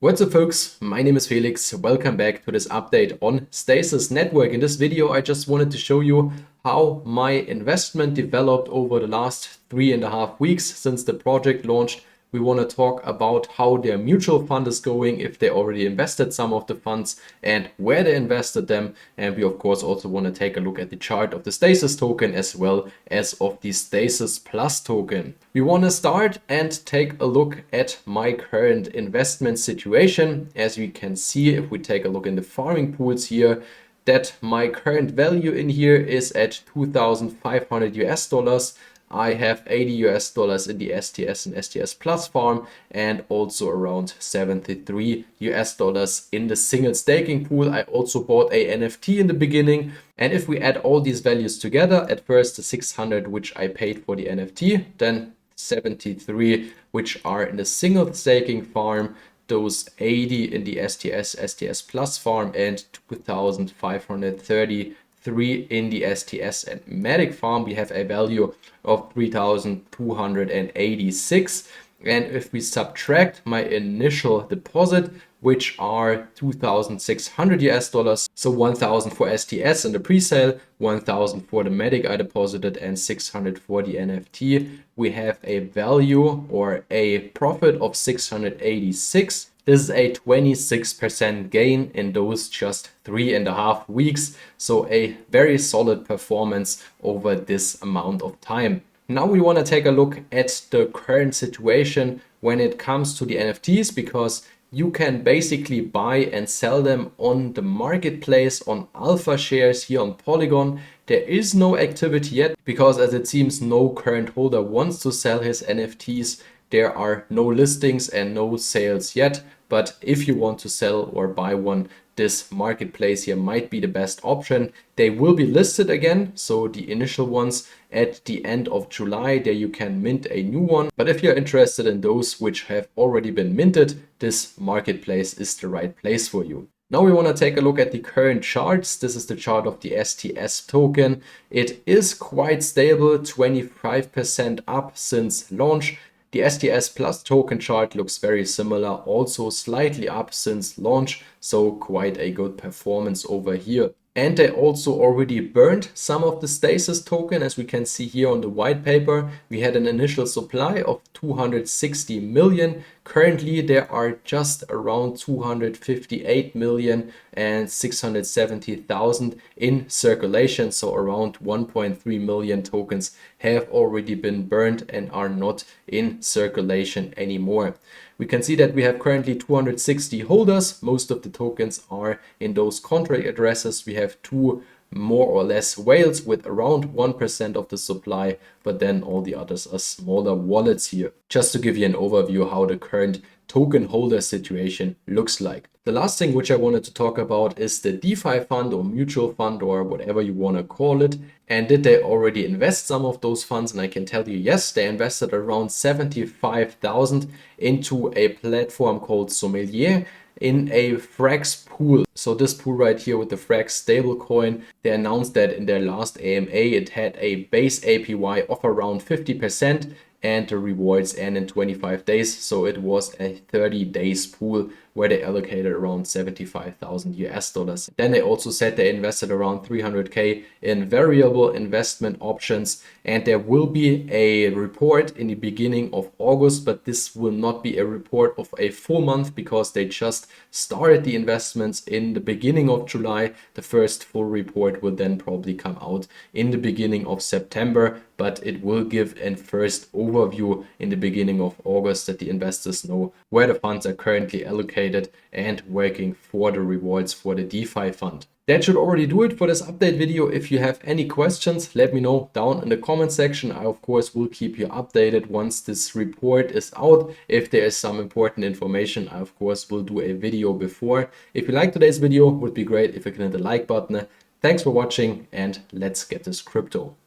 What's up folks, my name is Felix. Welcome back to this update on Stasis network. In this video I just wanted to show you how my investment developed over the last 3.5 weeks since the project launched. We want to talk about how their mutual fund is going, if they already invested some of the funds and where they invested them. And we of course also want to take a look at the chart of the Stasis token as well as of the Stasis Plus token. We want to start and take a look at my current investment situation. As you can see, if we take a look in the farming pools here, that my current value in here is at 2,500 US dollars. I have 80 US dollars in the STS and STS Plus farm and also around 73 US dollars in the single staking pool. I also bought a NFT in the beginning. And if we add all these values together, at first the 600 which I paid for the NFT, then 73 which are in the single staking farm, those 80 in the STS Plus farm, and 2,533 in the STS and Matic farm, we have a value of 3,286. And if we subtract my initial deposit, which are 2,600 US dollars, so 1,000 for STS in the pre-sale, 1,000 for the Matic I deposited, and 600 for the NFT, we have a value or a profit of 686. This is a 26% gain in those just 3.5 weeks. So a very solid performance over this amount of time. Now we want to take a look at the current situation when it comes to the NFTs, because you can basically buy and sell them on the marketplace on Alpha Shares here on Polygon. There is no activity yet because, as it seems, no current holder wants to sell his NFTs. There are no listings and no sales yet. But if you want to sell or buy one, this marketplace here might be the best option. They will be listed again, so the initial ones at the end of July, there you can mint a new one. But if you're interested in those which have already been minted, this marketplace is the right place for you. Now we want to take a look at the current charts. This is the chart of the STS token. It is quite stable, 25% up since launch. The STS Plus token chart looks very similar, also slightly up since launch, so quite a good performance over here. And they also already burned some of the Stasis token. As we can see here on the white paper, we had an initial supply of 260 million. Currently, there are just around 258 million and 670,000 in circulation. So around 1.3 million tokens have already been burned and are not in circulation anymore. We can see that we have currently 260 holders. Most of the tokens are in those contract addresses. We have two more or less whales with around 1% of the supply, but then all the others are smaller wallets here. Just to give you an overview how the current token holder situation looks like. The last thing which I wanted to talk about is the DeFi fund or mutual fund or whatever you want to call it. And did they already invest some of those funds? And I can tell you, yes, they invested around 75,000 into a platform called Sommelier in a Frax pool. So this pool right here with the Frax stablecoin, they announced that in their last AMA it had a base APY of around 50% and the rewards end in 25 days. So it was a 30 days pool where they allocated around 75,000 US dollars. Then they also said they invested around 300K in variable investment options, and there will be a report in the beginning of August, but this will not be a report of a full month because they just started the investments in the beginning of July. The first full report will then probably come out in the beginning of September, but it will give a first overview in the beginning of August that the investors know where the funds are currently allocated and working for the rewards for the DeFi fund. That should already do it for this update video. If you have any questions, let me know down in the comment section. I of course will keep you updated once this report is out. If there is some important information, I of course will do a video before. If you like today's video, it would be great if you can hit the like button. Thanks for watching and let's get this crypto.